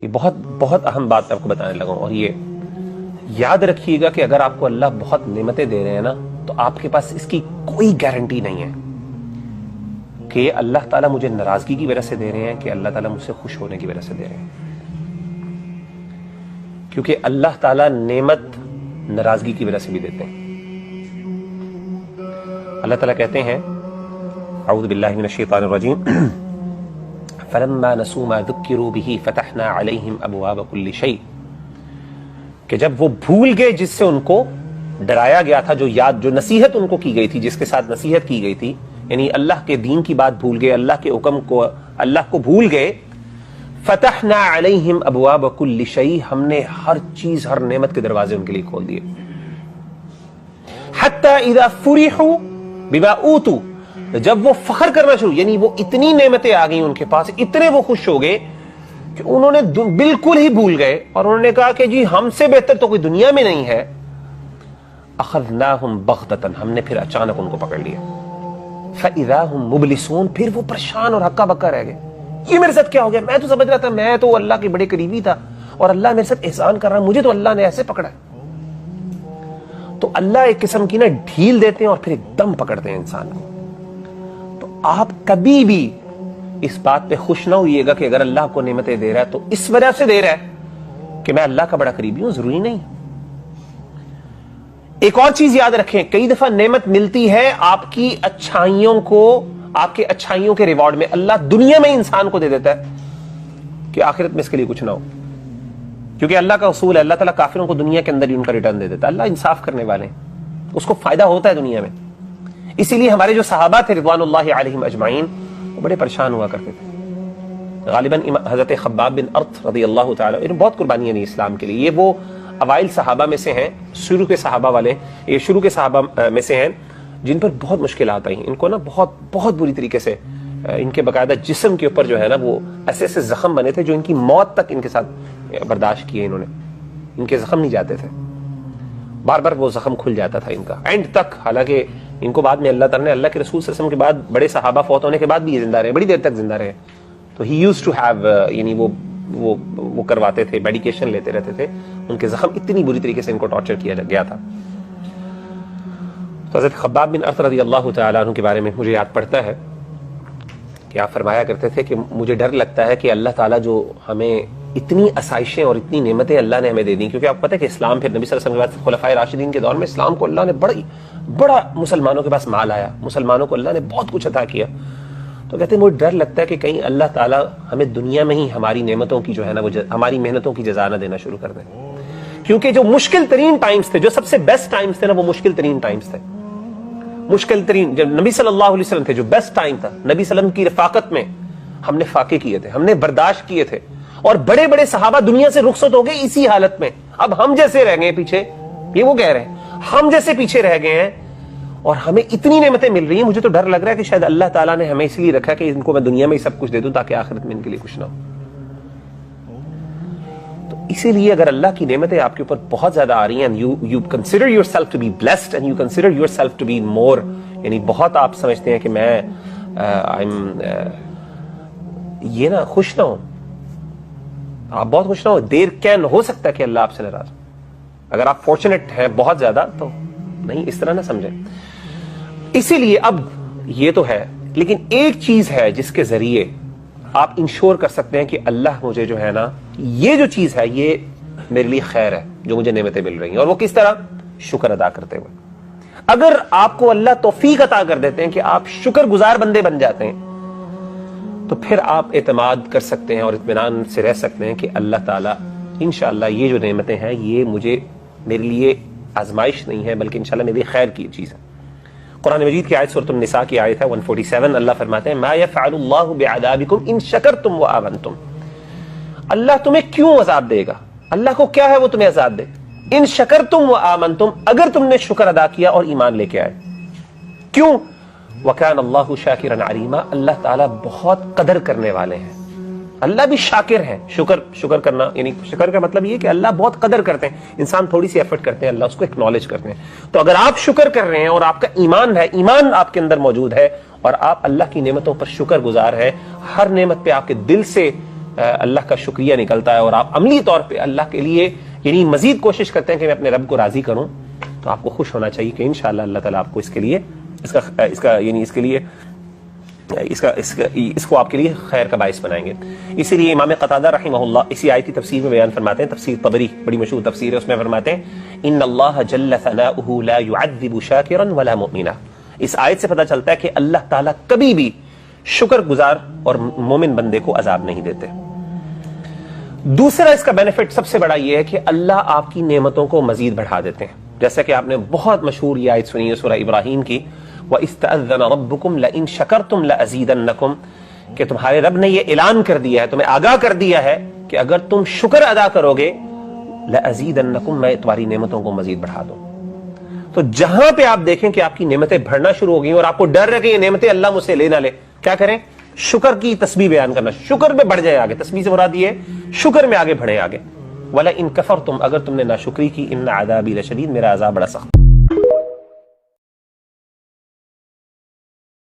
یہ بہت بہت اہم بات آپ کو بتانے لگا ہوں، اور یہ یاد رکھیے گا کہ اگر آپ کو اللہ بہت نعمتیں دے رہے ہیں نا، تو آپ کے پاس اس کی کوئی گارنٹی نہیں ہے کہ اللہ تعالیٰ مجھے ناراضگی کی وجہ سے دے رہے ہیں کہ اللہ تعالیٰ مجھ سے خوش ہونے کی وجہ سے دے رہے ہیں، کیونکہ اللہ تعالیٰ نعمت ناراضگی کی وجہ سے بھی دیتے ہیں۔ اللہ تعالیٰ کہتے ہیں اعوذ باللہ من الشیطان الرجیم فلما نسوا ما ذکروا به فتحنا علیہم ابواب کل شیء، کہ جب وہ بھول گئے جس سے ان کو ڈرایا گیا تھا، جو نصیحت ان کو کی گئی تھی، جس کے ساتھ نصیحت کی گئی تھی، یعنی اللہ کے دین کی بات بھول گئے، اللہ کے حکم کو، اللہ کو بھول گئے، فتحنا علیہم ابواب کل شیء، ہم نے ہر چیز، ہر نعمت کے دروازے ان کے لیے کھول دیے، حتی اذا فرحوا بما اوتوا، جب وہ فخر کرنا شروع، یعنی وہ اتنی نعمتیں آ گئیں ان کے پاس، اتنے وہ خوش ہو گئے کہ انہوں نے بالکل ہی بھول گئے اور انہوں نے کہا کہ جی ہم سے بہتر تو کوئی دنیا میں نہیں ہے، اخذناہم بغتۃ، ہم نے پھر اچانک ان کو پکڑ لیا، فاذا ہم مبلسون، پھر وہ پریشان اور ہکا بکا رہ گئے، یہ میرے ساتھ کیا ہو گیا، میں تو سمجھ رہا تھا میں تو اللہ کے بڑے قریبی تھا اور اللہ میرے ساتھ احسان کر رہا ہے، مجھے تو اللہ نے ایسے پکڑا ہے۔ تو اللہ ایک قسم کی نا ڈھیل دیتے ہیں اور پھر ایک دم پکڑتے ہیں انسان کو۔ تو آپ کبھی بھی اس بات پہ خوش نہ ہوئیے گا کہ اگر اللہ کو نعمتیں دے رہا ہے تو اس وجہ سے دے رہا ہے کہ میں اللہ کا بڑا قریبی ہوں، ضروری نہیں۔ ایک اور چیز یاد رکھیں، کئی دفعہ نعمت ملتی ہے آپ کی اچھائیوں کو، آپ کے اچھائیوں کے ریوارڈ میں، اللہ دنیا میں انسان کو دے دیتا ہے کہ آخرت میں اس کے لیے کچھ نہ ہو، کیونکہ اللہ کا اصول ہے، اللہ تعالیٰ کافروں کو دنیا کے اندر ہی ان کا ریٹرن دے دیتا ہے، اللہ انصاف کرنے والے ہیں، اس کو فائدہ ہوتا ہے دنیا میں۔ اسی لیے ہمارے جو صحابہ تھے رضوان اللہ علیہم اجمعین، وہ بڑے پریشان ہوا کرتے تھے۔ غالباً حضرت خباب بن ارت رضی اللہ تعالیٰ، انہوں بہت قربانیاں دی اسلام کے لیے، یہ وہ اوائل صحابہ میں سے ہیں، شروع کے صحابہ والے، یہ شروع کے صحابہ میں سے ہیں جن پر بہت مشکلات آئیں، ان کو نا بہت بری طریقے سے، ان کے باقاعدہ جسم کے اوپر جو ہے نا وہ ایسے ایسے زخم بنے تھے جو ان کی موت تک ان کے ساتھ برداشت کیے انہوں نے، ان کے زخم نہیں جاتے تھے، بار بار وہ زخم کھل جاتا تھا ان کا اینڈ تک، حالانکہ ان کو بعد میں اللہ تعالیٰ نے، اللہ کے رسول صلی اللہ علیہ وسلم کے بعد بڑے صحابہ فوت ہونے کے بعد بھی یہ زندہ رہے، بڑی دیر تک زندہ رہے، تو ہی یوز ٹو ہیو، یعنی وہ کرواتے تھے، میڈیکیشن لیتے رہتے تھے، ان کے زخم اتنی بری طریقے سے ان کو ٹارچر کیا گیا تھا۔ تو حضرت خباب بن ارت رضی اللہ تعالیٰ عنہ کے بارے میں مجھے یاد پڑتا ہے کہ آپ فرمایا کرتے تھے کہ مجھے ڈر لگتا ہے کہ اللہ تعالیٰ جو ہمیں اتنی آسائشیں اور اتنی نعمتیں اللہ نے ہمیں دے دی، کیونکہ آپ کو پتہ ہے کہ اسلام پھر نبی صلی اللہ علیہ وسلم کے بعد خلفائے راشدین کے دور میں اسلام کو اللہ نے بڑا مسلمانوں کے پاس مال آیا، مسلمانوں کو اللہ نے بہت کچھ عطا کیا، تو کہتے ہیں مجھے ڈر لگتا ہے کہ کہیں اللہ تعالیٰ ہمیں دنیا میں ہی ہماری نعمتوں کی جو ہے نا وہ ہماری محنتوں کی جزا نہ دینا شروع کر دیں، کیونکہ جو مشکل ترین ٹائمز تھے، جو سب سے بیسٹ ٹائمز تھے نا، وہ مشکل ترین ٹائمز تھے، مشکل ترین، جب نبی صلی اللہ علیہ وسلم تھے جو بیسٹ ٹائم تھا، نبی صلی اللہ علیہ وسلم کی رفاقت میں ہم نے فاقے کیے تھے، ہم نے برداشت کیے تھے، اور بڑے بڑے صحابہ دنیا سے رخصت ہو گئے اسی حالت میں، اب ہم جیسے رہ گئے پیچھے، یہ وہ کہہ رہے ہیں ہم جیسے پیچھے رہ گئے ہیں اور ہمیں اتنی نعمتیں مل رہی ہیں، مجھے تو ڈر لگ رہا ہے کہ شاید اللہ تعالیٰ نے ہمیں اس لیے رکھا کہ ان کو میں دنیا میں ہی سب کچھ دے دوں تاکہ آخرت میں ان کے لیے کچھ نہ ہو۔ تو اسی لیے اگر اللہ کی نعمتیں آپ کے اوپر بہت زیادہ آ رہی ہیں، you consider yourself to be blessed and you consider yourself to be more، یعنی بہت آپ سمجھتے ہیں کہ میں یہ نا خوش نہ ہوں، آپ بہت خوش نہ ہو، دیر کین ہو سکتا ہے کہ اللہ آپ سے ناراض ہو، اگر آپ فارچونیٹ ہیں بہت زیادہ تو نہیں، اس طرح نہ سمجھیں۔ اسی لیے اب یہ تو ہے، لیکن ایک چیز ہے جس کے ذریعے آپ انشور کر سکتے ہیں کہ اللہ مجھے جو ہے نا یہ جو چیز ہے یہ میرے لیے خیر ہے جو مجھے نعمتیں مل رہی ہیں، اور وہ کس طرح؟ شکر ادا کرتے ہوئے۔ اگر آپ کو اللہ توفیق عطا کر دیتے ہیں کہ آپ شکر گزار بندے بن جاتے ہیں، تو پھر آپ اعتماد کر سکتے ہیں اور اطمینان سے رہ سکتے ہیں کہ اللہ تعالیٰ انشاءاللہ یہ جو نعمتیں ہیں یہ میرے لیے آزمائش نہیں ہے بلکہ انشاءاللہ میرے لیے خیر کی چیز ہے۔ قرآن مجید کی آیت سورۃ النساء کی آیت ہے 147، اللہ فرماتے ہیں ما یفعل اللہ بعذابکم ان شکرتم وآمنتم، اللہ تمہیں کیوں عذاب دے گا، اللہ کو کیا ہے وہ تمہیں عذاب دے، ان شکرتم وآمنتم، اگر تم نے شکر ادا کیا اور ایمان لے کے آئے، کیوں؟ وَكَانَ اللَّهُ شَاكِرًا عَلِيمًا، اللہ تعالیٰ بہت قدر کرنے والے ہیں، اللہ بھی شاکر ہیں۔ شکر کرنا یعنی شکر کا مطلب یہ کہ اللہ بہت قدر کرتے ہیں، انسان تھوڑی سی ایفرٹ کرتے ہیں، اللہ اس کو ایکنالج کرتے ہیں۔ تو اگر آپ شکر کر رہے ہیں اور آپ کا ایمان ہے، ایمان آپ کے اندر موجود ہے اور آپ اللہ کی نعمتوں پر شکر گزار ہے، ہر نعمت پہ آپ کے دل سے اللہ کا شکریہ نکلتا ہے اور آپ عملی طور پہ اللہ کے لیے یعنی مزید کوشش کرتے ہیں کہ میں اپنے رب کو راضی کروں، تو آپ کو خوش ہونا چاہیے کہ انشاءاللہ اللہ تعالیٰ آپ کو اس کے لیے اس کو آپ کے لیے خیر کا باعث بنائیں گے۔ اسی لیے امام قتادہ رحمہ اللہ اسی آیت کی تفسیر میں بیان فرماتے ہیں، تفسیر طبری بڑی مشہور تفسیر ہے، اس میں فرماتے ہیں ان اللہ جل ثناؤہ لا يعذب شاکرا ولا مؤمنا۔ اس آیت سے پتہ چلتا ہے کہ اللہ تعالیٰ کبھی بھی شکر گزار اور مومن بندے کو عذاب نہیں دیتے۔ دوسرا اس کا بینیفٹ سب سے بڑا یہ ہے کہ اللہ آپ کی نعمتوں کو مزید بڑھا دیتے ہیں، جیسا کہ آپ نے بہت مشہور یہ آیت سنی ہے سورہ ابراہیم کی، وَإِسْتَأَذَّنَ رَبُّكُمْ لَإِن شَكَرْتُمْ لَأَزِيدَنَّكُمْ، کہ تمہارے رب نے یہ اعلان کر دیا ہے، تمہیں آگاہ کر دیا ہے کہ اگر تم شکر ادا کرو گے لَأَزِيدَنَّكُمْ، میں تمہاری نعمتوں کو مزید بڑھا دوں۔ تو جہاں پہ آپ دیکھیں کہ آپ کی نعمتیں بڑھنا شروع ہو گئی اور آپ کو ڈر ہے کہ یہ نعمتیں اللہ مجھ سے لے نہ لے، کیا کریں؟ شکر کی تسبیح بیان کرنا، شکر میں بڑھ جائیں آگے، تسبیح سے مراد یہ ہے شکر میں آگے بڑھیں آگے۔ وَلَئِن كَفَرْتُمْ، اگر تم نے ناشکری کی، إِنَّ عَذَابِي لَشَدِيدٌ، میرا عذاب بڑا سخت۔